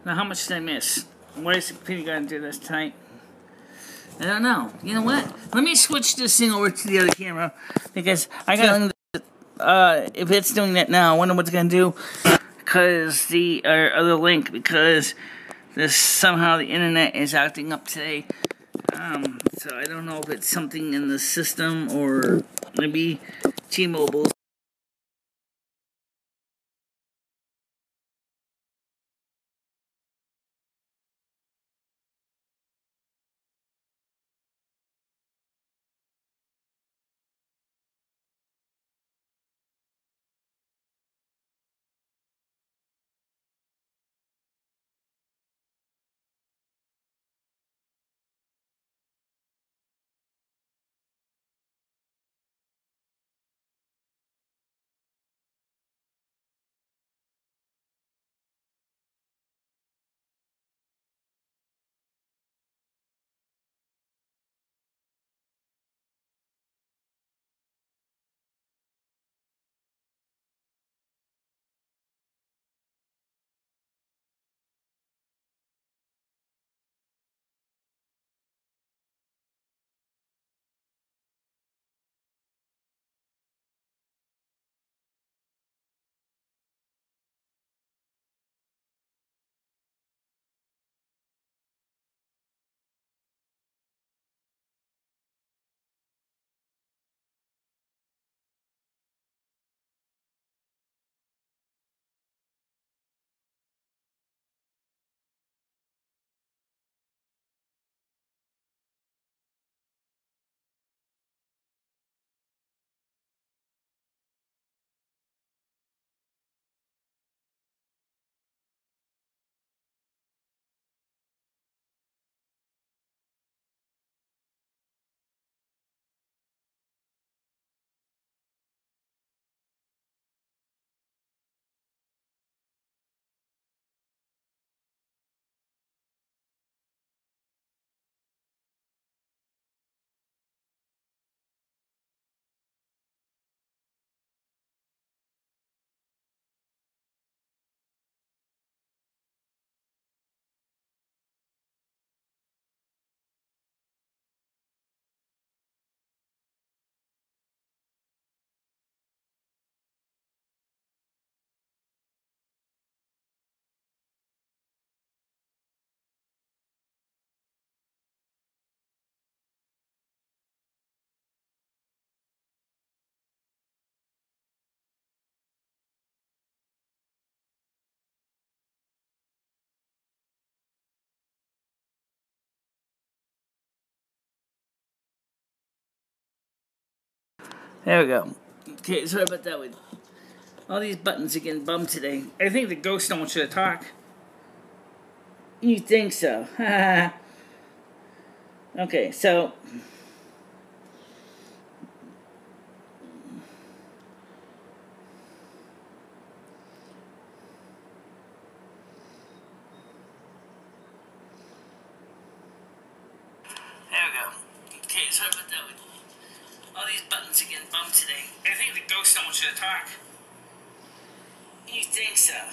Now, how much did I miss? Why is Peter going to do this tonight? I don't know. You know what? Let me switch this thing over to the other camera, because I got if it's doing that now, I wonder what's going to do. Because the other link, because this somehow the internet is acting up today. So I don't know if it's something in the system or maybe T-Mobile. There we go. Okay, sorry about that one. All these buttons are getting bummed today. I think the ghost don't want you to talk. You think so? Okay, so there we go. Okay, sorry about that one. All these buttons are getting bumped today. I think the ghost don't want you to talk. You think so?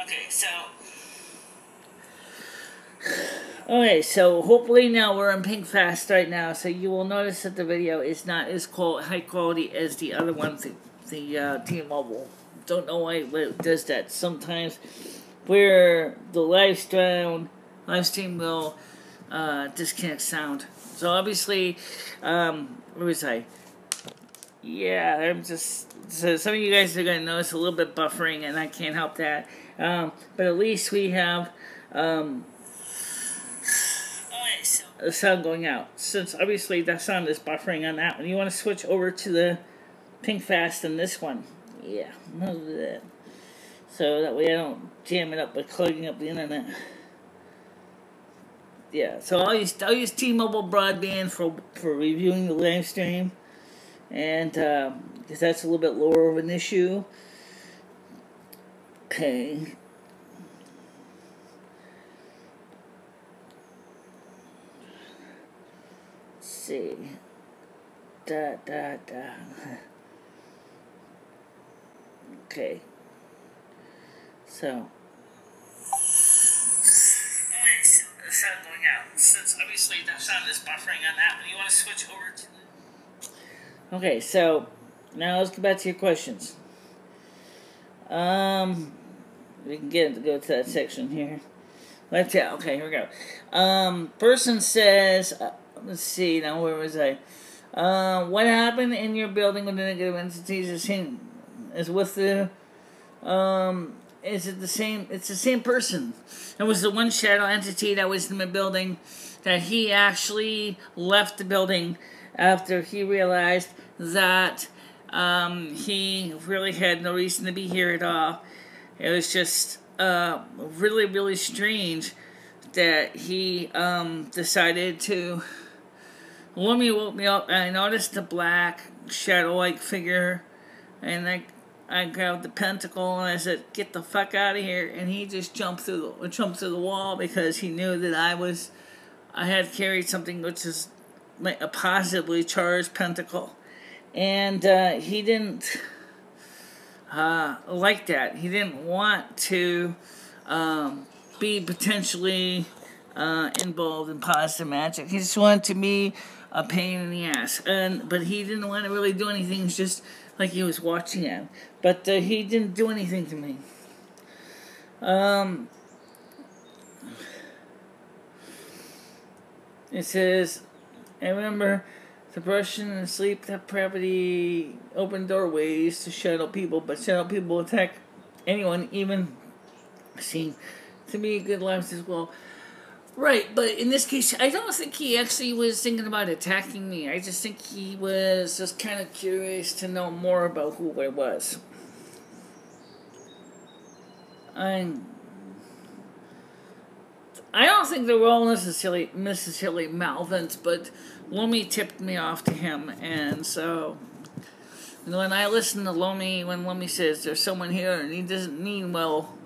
Okay, so... Okay, so hopefully now we're in Pink Fast right now, so you will notice that the video is not as high quality as the other one, the T-Mobile. Don't know why it does that. Sometimes where the live stream will disconnect sound. So obviously, where was I? Yeah, I'm just... So some of you guys are going to notice a little bit buffering, and I can't help that. But at least we have the sound going out. Since obviously that sound is buffering on that one. You want to switch over to the Pink Fast in this one. Yeah, move that. So that way I don't jam it up by clogging up the internet. Yeah, so I'll use T-Mobile broadband for reviewing the live stream, and because that's a little bit lower of an issue. Okay. Let's see. Okay. So since obviously the sound is buffering on that one, you want to switch over to the... Okay, so now let's get back to your questions. We can go to that section here. Okay, here we go. Person says, let's see, now where was I? What happened in your building with the negative entities is with the, is it the same, it's the same person. It was the one shadow entity that was in the building that he actually left the building after he realized that he really had no reason to be here at all. It was just really, really strange that he decided to... Lumi woke me up, and I noticed the black shadow-like figure, and I grabbed the pentacle, and I said, "Get the fuck out of here!" And he just jumped through the wall because he knew that I had carried something which is a possibly charged pentacle, and he didn't like that. He didn't want to be potentially involved in positive magic. He just wanted to be a pain in the ass, but he didn't want to really do anything. It's just like he was watching him, but he didn't do anything to me. It says, I remember the brushing and sleep depravity open doorways to shadow people, but shadow people attack anyone, even seem to be good lives as well. Right, but in this case, I don't think he actually was thinking about attacking me. I just think he was just kind of curious to know more about who I was. I don't think they were all necessarily Malvins, but Lumi tipped me off to him, and so when I listen to Lumi, when Lumi says there's someone here and he doesn't mean well,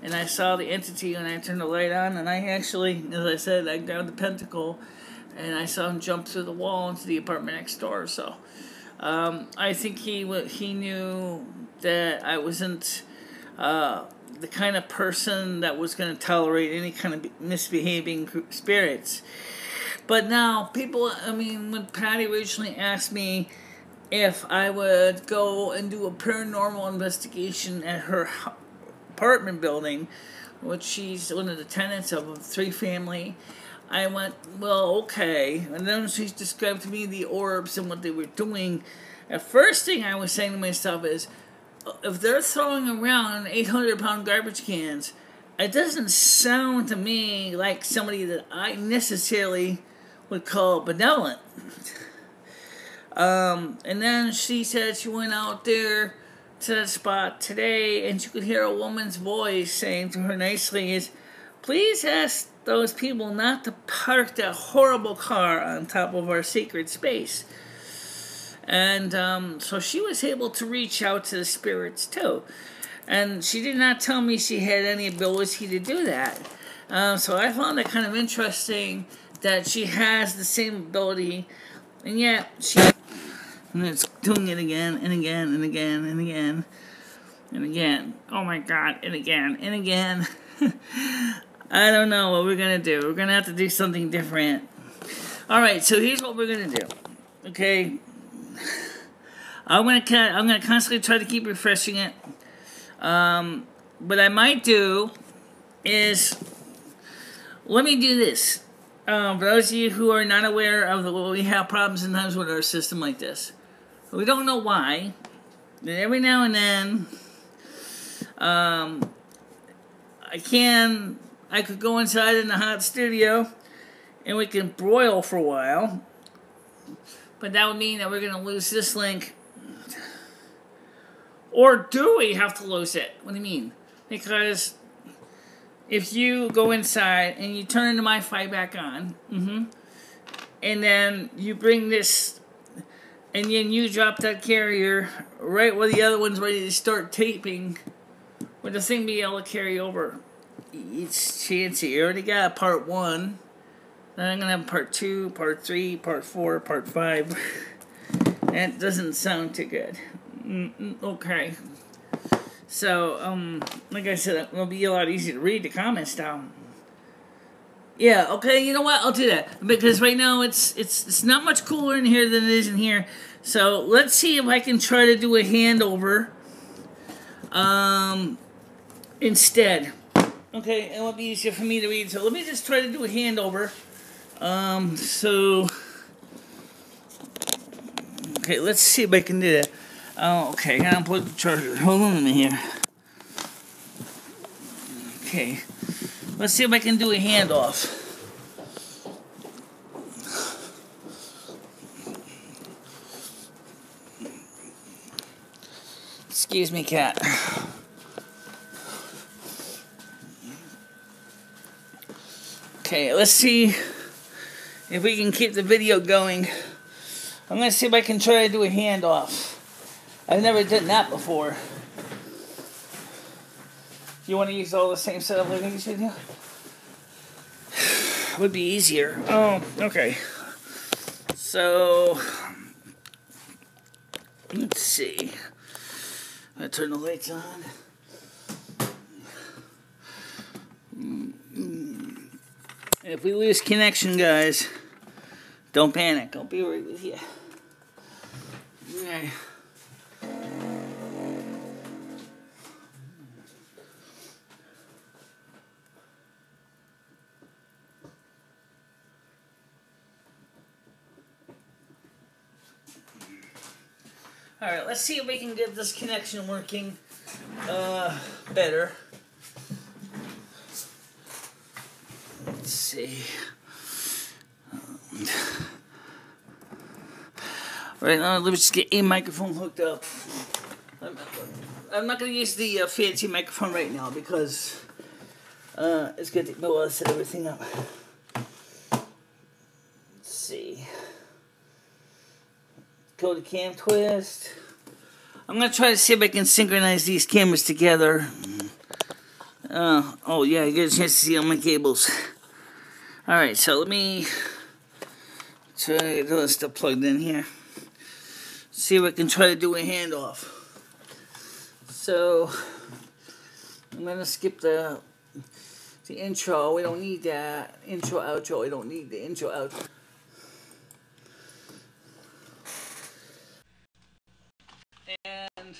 and I saw the entity and I turned the light on, and I actually, as I said, I grabbed the pentacle and I saw him jump through the wall into the apartment next door. So I think he knew that I wasn't the kind of person that was going to tolerate any kind of misbehaving spirits. But now people, when Patty originally asked me if I would go and do a paranormal investigation at her apartment building, which she's one of the tenants of a 3-family, I went, well, okay. And then she described to me the orbs and what they were doing. The first thing I was saying to myself is, if they're throwing around 800-pound garbage cans, it doesn't sound to me like somebody that I necessarily would call benevolent. And then she said she went out there to that spot today, and she could hear a woman's voice saying to her nicely is, "Please ask those people not to park that horrible car on top of our sacred space." And so she was able to reach out to the spirits too. And she did not tell me she had any ability to do that. So I found it kind of interesting that she has the same ability, and yet and it's doing it again and again and again and again and again. Oh my God, and again and again. I don't know what we're going to do. We're going to have to do something different. Alright, so here's what we're going to do. Okay? I'm going to constantly try to keep refreshing it. What I might do is, let me do this. For those of you who are not aware of we have problems sometimes with our system like this. We don't know why. And every now and then, I could go inside in the hot studio and we can broil for a while. But that would mean that we're going to lose this link. Or do we have to lose it? What do you mean? Because if you go inside and you turn the Wi-Fi back on, and then you bring this, and then you drop that carrier right where the other one's ready to start taping, would the thing be able to carry over? It's chancy. You already got part 1. Then I'm going to have part 2, part 3, part 4, part 5. That doesn't sound too good. Okay. So, like I said, it'll be a lot easier to read the comments down. Yeah, okay, you know what? I'll do that. Because right now it's not much cooler in here than it is in here. So let's see if I can try to do a handover instead. Okay, it will be easier for me to read. So let me just try to do a handover. Okay, let's see if I can do that. Oh, okay, I gotta unplug the charger. Hold on a minute here. Okay, let's see if I can do a handoff. Excuse me, cat. Okay, let's see if we can keep the video going. I'm going to see if I can try to do a handoff. I've never done that before. You want to use all the same setup like I usually do? Would be easier. Oh, okay. So, let's see. I'm going to turn the lights on. If we lose connection, guys, don't panic. I'll be right with you. Okay. Alright, let's see if we can get this connection working better. Let's see. Right now, let's just get a microphone hooked up. I'm not going to use the fancy microphone right now because it's going to take me a while to set everything up. Let's see. Go to cam twist. I'm going to try to see if I can synchronize these cameras together. Oh yeah, I get a chance to see all my cables. Alright, so let me try to get this stuff plugged in here. See if I can try to do a handoff. So, I'm going to skip the intro. We don't need that. Intro, outro. We don't need the intro, outro. And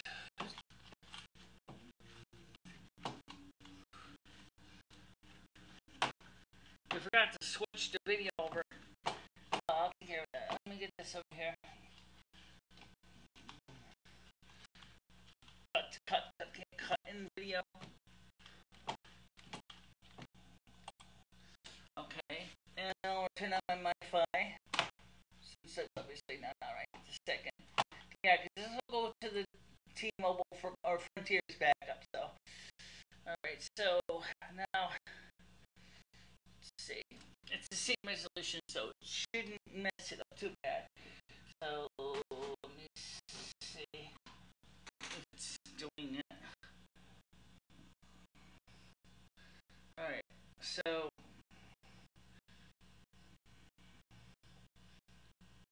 I forgot to switch the video over. I'll take care of that. Let me get this over here. Cut in video. Okay. And I'll turn on my Wi-Fi. Since it's obviously not right. Just a second. Yeah, because this will go to the T-Mobile for our Frontier's backup. So, all right. So now, let's see. It's the same resolution, so it shouldn't mess it up too bad. So let me see if it's doing it. All right. So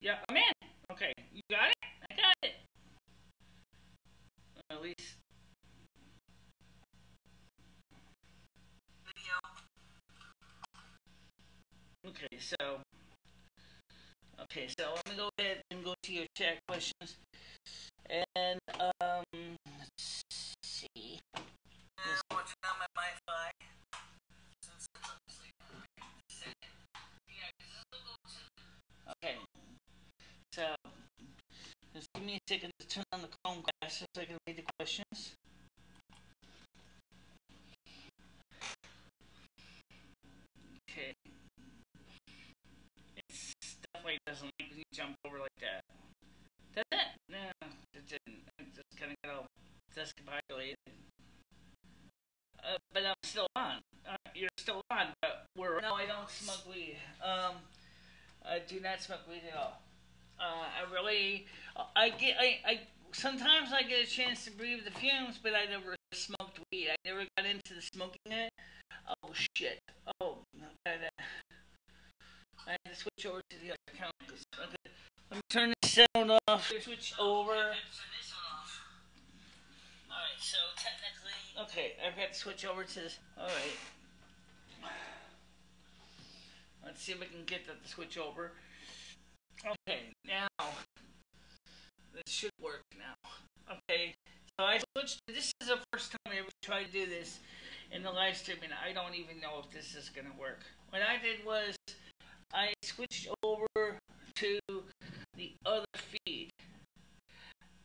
yeah, I'm in. Okay, you got it. I got it. At least. Video. Okay, so let me go ahead and go to your chat questions. And let's see. Now I'll turn on my Wi-Fi. Okay. So just give me a second to turn on the Chromecast so I can read the questions. Okay. It's definitely doesn't like when you jump over like that. Does it? No, it didn't. It just kind of got all discombobulated. But I'm still on. You're still on, but we're... No, I don't smoke weed. I do not smoke weed at all. I sometimes I get a chance to breathe the fumes, but I never smoked weed. I never got into the smoking it. Oh, shit. Oh, I had to switch over to the other account. Okay. Let me turn this sound off. Switch over. Alright, so technically... Okay, I've got to switch over to this. Alright. Let's see if we can get that to switch over. Okay, now this should work now. Okay, so I switched. This is the first time I ever tried to do this in the live stream, and I don't even know if this is gonna work. What I did was I switched over to the other feed,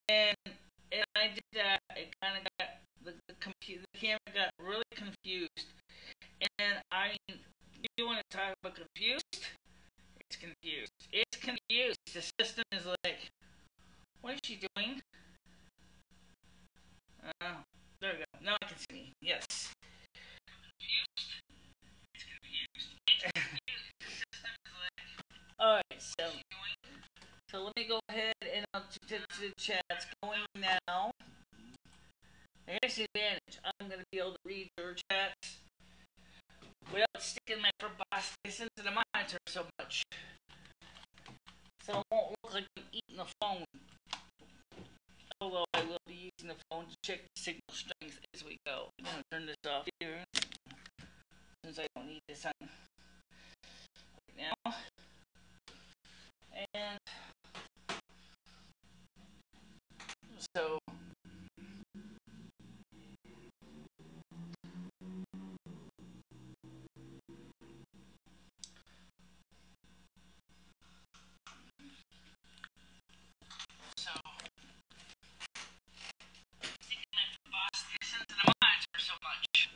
and I did that. It kind of got the camera got really confused, and I mean, you want to talk about confused? It's confused. It's confused. The system is like, what is she doing? There we go. Now I can see. Yes. Confused. It's confused. It's confused. The system is like, all right. So let me go ahead and I'll get to the chats going now. Here's the advantage. I'm going to be able to read your chats without sticking my proboscis into the monitor so much. So it won't look like I'm eating the phone. Although I will be using the phone to check the signal strength as we go. I'm going to turn this off here, since I don't need this on right now. And so sticking my proboscis into the monitor so much.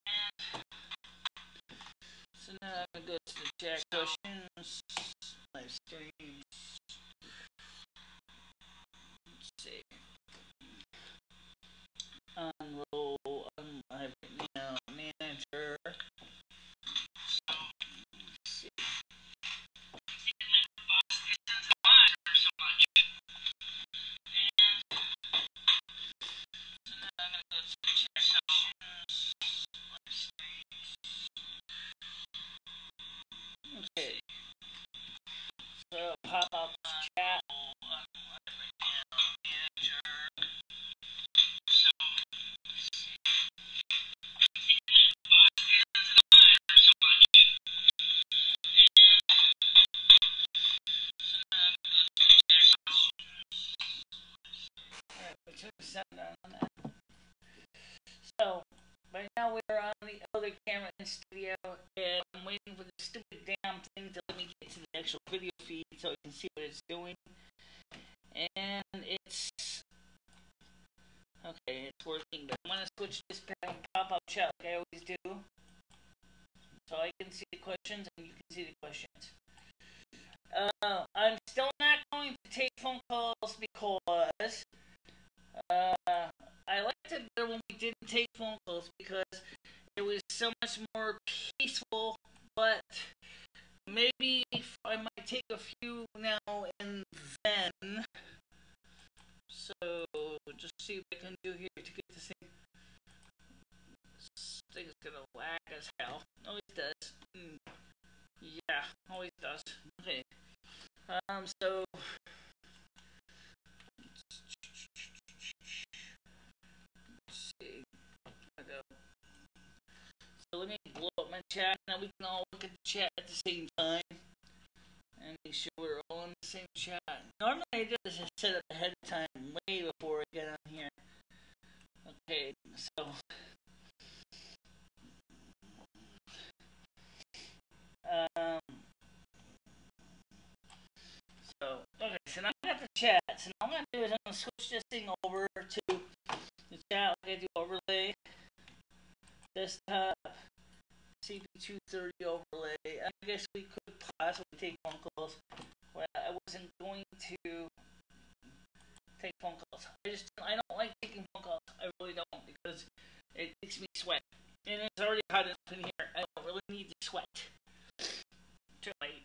And so now I'm going to go to the chat questions, live streams. Let's see. Unroll, unlive right now, manager. So, let's see. Sticking my proboscis into the monitor so much. And so now I'm going to go to the chat questions, live streams. Okay. So pop up the chat. Alright, we took the sound down on that. So, right now we're on the other camera in studio, and I'm waiting for the stupid damn thing to let me get to the actual video feed so I can see what it's doing. And it's okay, it's working, but I'm gonna switch this back and pop up chat like I always do. So I can see the questions and you can see the questions. I'm still not going to take phone calls because I liked it better when we didn't take phone calls because it was so much more peaceful, but maybe I might take a few now and then. So just see what I can do here to get this thing. This thing is gonna lag as hell. Always does. Yeah, always does. Okay. So let's see. So let me blow up my chat. Now we can all look at the chat at the same time and make sure we're all in the same chat. Normally I do this set up ahead of time, way before I get on here. Okay, so so now I got the chat. So now I'm gonna do is I'm gonna switch this thing over to the chat. I'm gonna do overlay, desktop, CP230 overlay. I guess we could possibly take phone calls. Well, I wasn't going to take phone calls. I don't like taking phone calls. I really don't because it makes me sweat. And it's already hot enough in here. I don't really need to sweat. Too late.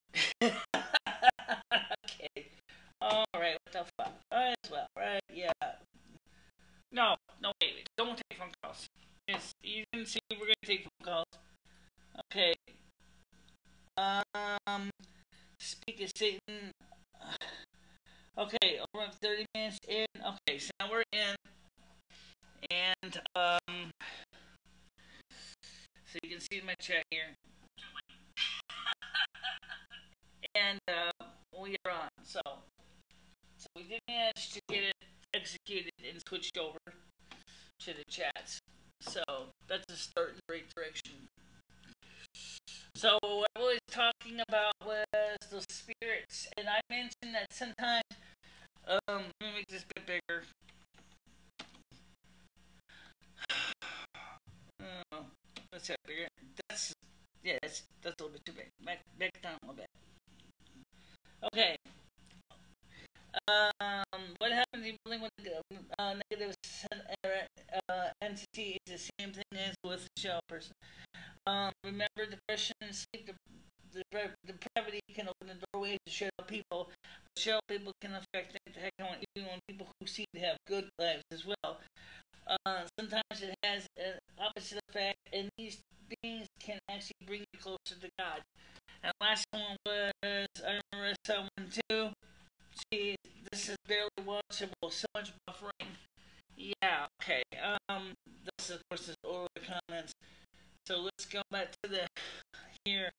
Okay. Alright, what the fuck? Alright, as well, right? Yeah. No, wait. Don't take phone calls. You didn't see we're gonna take phone calls. Okay. Speak of Satan. Okay, over 30 minutes in. Okay, so now we're in. And, so you can see my chat here. So we did manage to get it executed and switched over to the chats. So that's a start in the right direction. So what I was talking about was the spirits, and I mentioned that sometimes. Let me make this a bit bigger. Oh, let's see bigger. That's that's a little bit too big. Back down a little bit. Okay. What happens if you with a negative entity is the same thing as with the shell person. Remember, depression and sleep, depravity can open the doorways to shadow people. Shadow people can affect the heck out even on people who seem to have good lives as well. Sometimes it has an opposite effect, and these beings can actually bring you closer to God. And the last one was, I remember someone too. See, this is barely watchable. So much buffering. Yeah, okay. This of course is all the comments. So let's go back to the here.